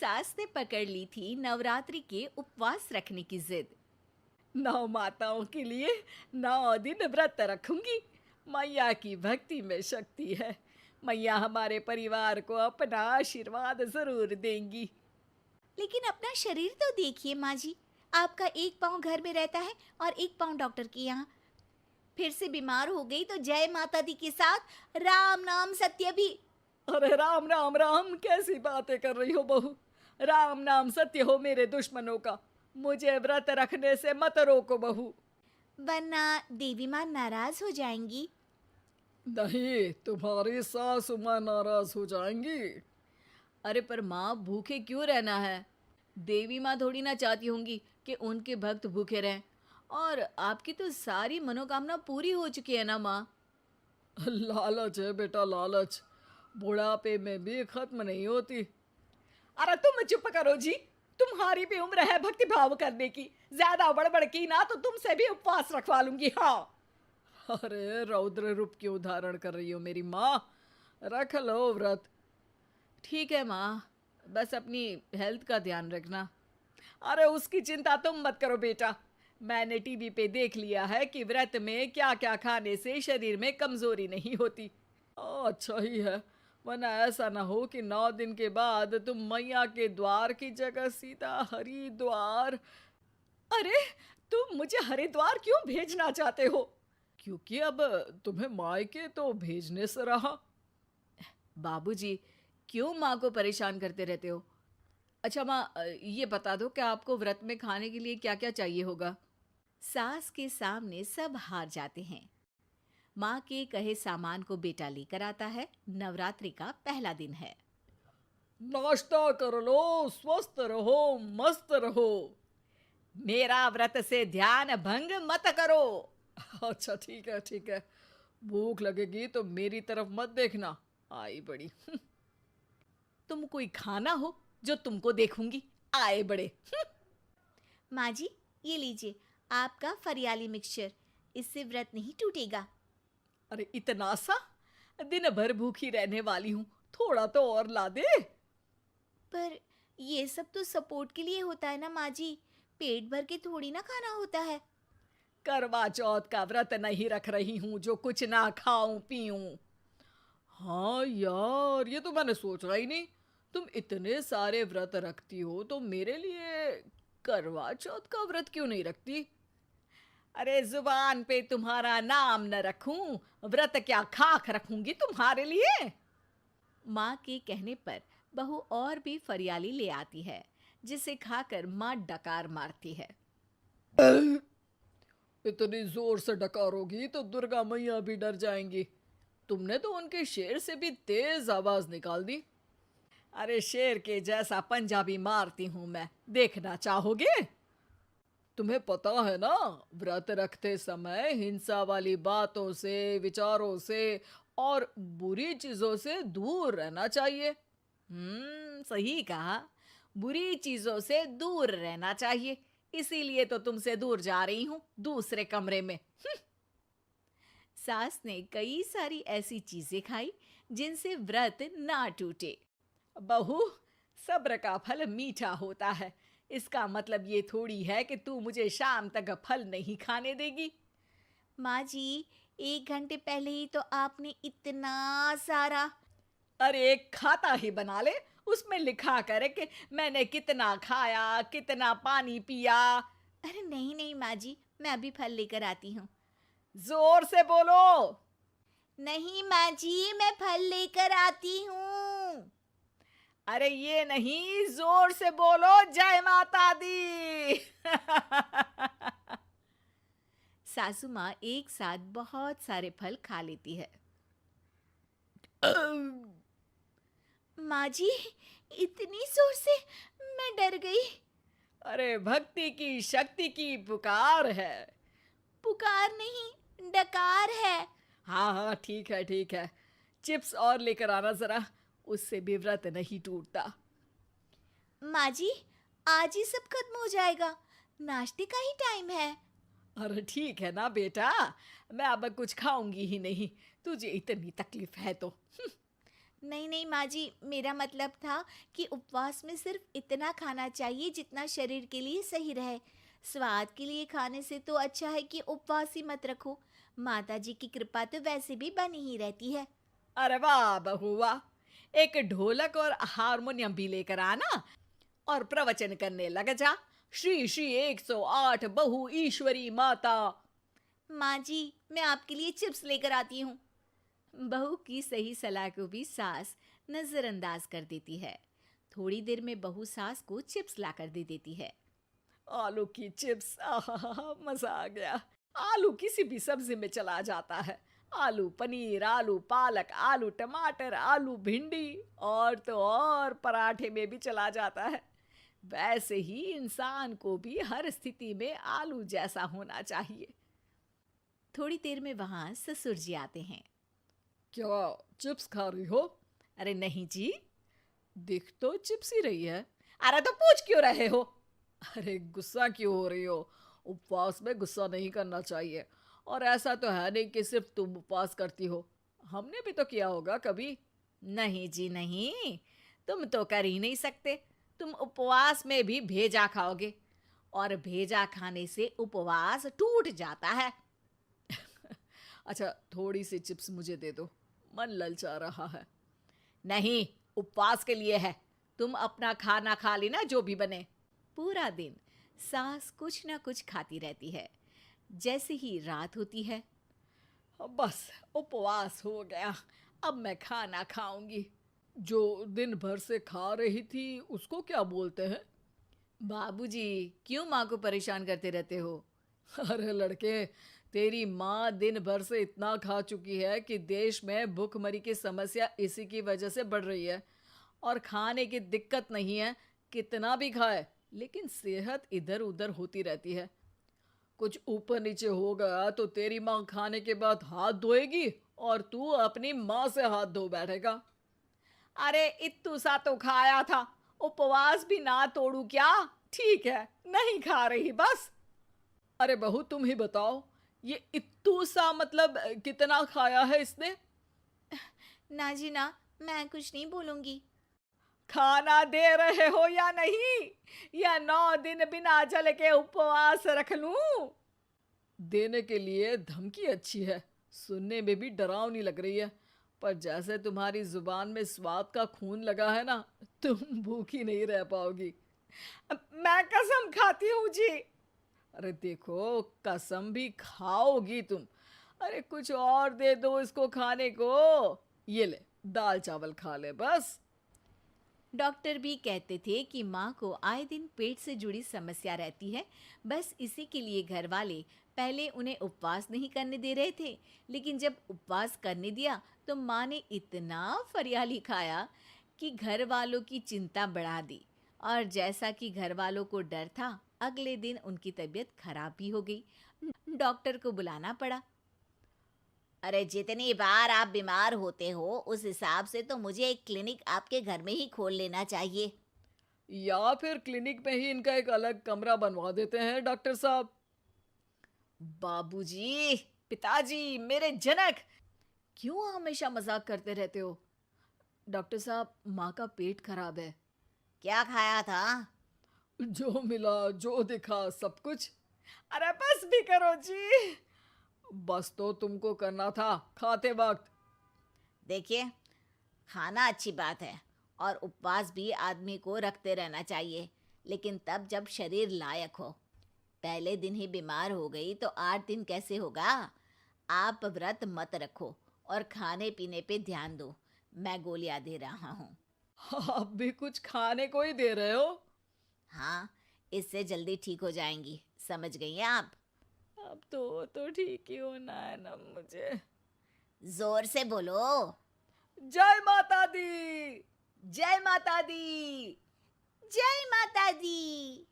सास ने पकड़ ली थी नवरात्रि के उपवास रखने की जिद। 9 माताओं के लिए 9 दिन व्रत रखूंगी। मैया की भक्ति में शक्ति है। मैया हमारे परिवार को अपना आशीर्वाद जरूर देंगी। लेकिन अपना शरीर तो देखिए माँ जी, आपका एक पाँव घर में रहता है और एक पाँव डॉक्टर के यहाँ। फिर से बीमार हो गई तो जय माता दी के साथ राम नाम सत्य भी। अरे राम राम राम, कैसी बातें कर रही हो बहू। राम नाम सत्य हो मेरे दुश्मनों का। मुझे व्रत रखने से मत रोको बहू। वरना देवी माँ नाराज हो जाएंगी। नहीं, तुम्हारी सासू माँ नाराज हो जाएंगी। अरे पर माँ, भूखे क्यों रहना है? देवी माँ थोड़ी ना चाहती होंगी कि उनके भक्त भूखे रहें। और आपकी तो सारी मनोकामना पूरी हो चुकी है ना माँ। लालच है बेटा, लालच बुढ़ापे में भी खत्म नहीं होती। अरे तुम चुप करो जी। तुम्हारी भी उम्र है भक्ति भाव करने की। ज्यादा बड़बड़ की ना तो तुमसे भी उपवास रखवा लूंगी। हाँ। अरे रौद्र रूप क्यों धारण कर रही हो मेरी माँ। रख लो व्रत। ठीक है माँ, बस अपनी हेल्थ का ध्यान रखना। अरे उसकी चिंता तुम मत करो बेटा। मैंने टीवी पे देख लिया है कि व्रत में क्या क्या खाने से शरीर में कमजोरी नहीं होती। अच्छा ही है, वरना ऐसा ना हो कि 9 दिन के बाद तुम मैया के द्वार की जगह सीधा हरिद्वार। अरे तुम मुझे हरिद्वार क्यों भेजना चाहते हो? क्योंकि अब तुम्हें मायके तो भेजने से रहा। बाबूजी, क्यों माँ को परेशान करते रहते हो? अच्छा माँ, ये बता दो कि आपको व्रत में खाने के लिए क्या क्या चाहिए होगा। सास के सामने सब हार जाते हैं। माँ के कहे सामान को बेटा लेकर आता है। नवरात्रि का पहला दिन है। नाश्ता कर लो, स्वस्थ रहो, मस्त रहो। मेरा व्रत से ध्यान भंग मत करो। अच्छा ठीक है ठीक है। भूख लगेगी तो मेरी तरफ मत देखना। आई बड़ी। तुम कोई खाना हो जो तुमको देखूंगी। आए बड़े। माँ जी, ये लीजिए आपका फरियाली मिक्सचर। इससे व्रत नहीं टूटेगा। अरे इतना सा? दिन भर भूखी रहने वाली हूं, थोड़ा तो और ला दे। पर ये सब तो सपोर्ट के लिए होता है ना माँ जी, पेट भर के थोड़ी ना खाना होता है। करवा चौथ का व्रत नहीं रख रही हूं जो कुछ ना खाऊं पीऊं। हाँ यार, ये तो मैंने सोचा ही नहीं। तुम इतने सारे व्रत रखती हो तो मेरे लिए करवा चौथ का व्रत क्यों नहीं रखती? अरे जुबान पे तुम्हारा नाम न रखूं, व्रत क्या खाक रखूंगी तुम्हारे लिए। माँ के कहने पर बहू और भी फरियाली ले आती है, जिसे खाकर माँ डकार मारती है। इतनी जोर से डकारोगी तो दुर्गा मैया भी डर जाएंगी। तुमने तो उनके शेर से भी तेज आवाज निकाल दी। अरे शेर के जैसा पंजाबी मारती हूं मैं, देखना चाहोगे? तुम्हें पता है ना, व्रत रखते समय हिंसा वाली बातों से, विचारों से और बुरी चीजों से दूर रहना चाहिए। सही कहा। बुरी चीजों से दूर रहना चाहिए। इसीलिए तो तुमसे दूर जा रही हूँ, दूसरे कमरे में। सास ने कई सारी ऐसी चीजें खाई जिनसे व्रत ना टूटे। बहू, सब्र का फल मीठा होता है। इसका मतलब ये थोड़ी है कि तू मुझे शाम तक फल नहीं खाने देगी। माँ जी, 1 घंटे पहले ही तो आपने इतना सारा। अरे एक खाता ही बना ले, उसमें लिखा करे कि मैंने कितना खाया, कितना पानी पिया। अरे नहीं नहीं माँ जी, मैं अभी फल लेकर आती हूँ। जोर से बोलो। नहीं माँ जी, मैं फल लेकर आती हूँ। अरे ये नहीं, जोर से बोलो, जय माता दी। सासू माँ एक साथ बहुत सारे फल खा लेती है। माँ जी, इतनी जोर से मैं डर गई। अरे भक्ति की शक्ति की पुकार है। पुकार नहीं, डकार है। हाँ हाँ ठीक है ठीक है। चिप्स और लेकर आना जरा, उससे भी व्रत नहीं टूटता। माँ जी, आज ही सब खत्म हो जाएगा, नाश्ते का ही टाइम है। अरे ठीक है ना बेटा, मैं अब कुछ खाऊंगी ही नहीं, तुझे इतनी तकलीफ है तो। नहीं नहीं माँ जी, मेरा मतलब था कि उपवास में सिर्फ इतना खाना चाहिए जितना शरीर के लिए सही रहे। स्वाद के लिए खाने से तो अच्छा है कि उपवास ही मत रखो। माता जी की कृपा तो वैसे भी बनी ही रहती है। अरे वाह बहू वाह, एक ढोलक और हारमोनियम भी लेकर आना और प्रवचन करने लग जा। श्री श्री 108 बहु ईश्वरी माता। माँ जी, मैं आपके लिए चिप्स लेकर आती हूँ। बहू की सही सलाह को भी सास नजरअंदाज कर देती है। थोड़ी देर में बहू सास को चिप्स लाकर दे देती है। आलू की चिप्स, आहा मजा आ गया। आलू किसी भी सब्जी में चला जाता है। आलू पनीर, आलू पालक, आलू टमाटर, आलू भिंडी और तो और पराठे में भी चला जाता है। वैसे ही इंसान को भी हर स्थिति में आलू जैसा होना चाहिए। थोड़ी देर में वहां ससुर जी आते हैं। क्या चिप्स खा रही हो? अरे नहीं जी, दिख तो चिप्स ही रही है। अरे तो पूछ क्यों रहे हो? अरे गुस्सा क्यों हो रही हो? उपवास में गुस्सा नहीं करना चाहिए। और ऐसा तो है नहीं कि सिर्फ तुम उपवास करती हो, हमने भी तो किया होगा कभी। नहीं जी नहीं, तुम तो कर ही नहीं सकते। तुम उपवास में भी भेजा खाओगे और भेजा खाने से उपवास टूट जाता है। अच्छा थोड़ी सी चिप्स मुझे दे दो, मन ललचा रहा है। नहीं, उपवास के लिए है। तुम अपना खाना खा लेना जो भी बने। पूरा दिन सास कुछ ना कुछ खाती रहती है। जैसे ही रात होती है, बस उपवास हो गया, अब मैं खाना खाऊंगी। जो दिन भर से खा रही थी उसको क्या बोलते हैं? बाबूजी क्यों माँ को परेशान करते रहते हो? अरे लड़के, तेरी माँ दिन भर से इतना खा चुकी है कि देश में भूखमरी की समस्या इसी की वजह से बढ़ रही है। और खाने की दिक्कत नहीं है, कितना भी खाए लेकिन सेहत इधर उधर होती रहती है। कुछ ऊपर नीचे हो गया तो तेरी माँ खाने के बाद हाथ धोएगी और तू अपनी माँ से हाथ धो बैठेगा। अरे इत्तू सा तो खाया था, उपवास भी ना तोड़ू क्या? ठीक है, नहीं खा रही बस। अरे बहू तुम ही बताओ, ये इत्तू सा मतलब कितना खाया है इसने? ना जी ना, मैं कुछ नहीं बोलूंगी। खाना दे रहे हो या नहीं, या 9 दिन बिना जल के उपवास रख लूं? देने के लिए धमकी अच्छी है, सुनने में भी डरावनी लग रही है। पर जैसे तुम्हारी जुबान में स्वाद का खून लगा है ना, तुम भूखी नहीं रह पाओगी। मैं कसम खाती हूँ जी। अरे देखो, कसम भी खाओगी तुम। अरे कुछ और दे दो इसको खाने को। ये ले, दाल चावल खा ले बस। डॉक्टर भी कहते थे कि माँ को आए दिन पेट से जुड़ी समस्या रहती है। बस इसी के लिए घर वाले पहले उन्हें उपवास नहीं करने दे रहे थे, लेकिन जब उपवास करने दिया तो माँ ने इतना फरियाली खाया कि घर वालों की चिंता बढ़ा दी। और जैसा कि घर वालों को डर था, अगले दिन उनकी तबीयत खराब भी हो गई। डॉक्टर को बुलाना पड़ा। अरे जितनी बार आप बीमार होते हो उस हिसाब से तो मुझे एक क्लिनिक आपके घर में ही खोल लेना चाहिए। या फिर क्लिनिक में ही इनका एक अलग कमरा बनवा देते हैं डॉक्टर साहब। बाबूजी, पिताजी, मेरे जनक, क्यों हमेशा मजाक करते रहते हो? डॉक्टर साहब, माँ का पेट खराब है। क्या खाया था? जो मिला जो दिखा सब कुछ। अरे बस भी करो जी। बस तो तुमको करना था खाते वक्त। देखिए, खाना अच्छी बात है और उपवास भी आदमी को रखते रहना चाहिए, लेकिन तब जब शरीर लायक हो। पहले दिन ही बीमार हो गई तो 8 दिन कैसे होगा? आप व्रत मत रखो और खाने पीने पे ध्यान दो। मैं गोलियां दे रहा हूँ। आप भी कुछ खाने को ही दे रहे हो? हाँ, इससे जल्दी ठीक हो जाएंगी, समझ गई हैं आप? अब तो ठीक ही होना है ना मुझे। जोर से बोलो। जय माता दी। जय माता दी। जय माता दी।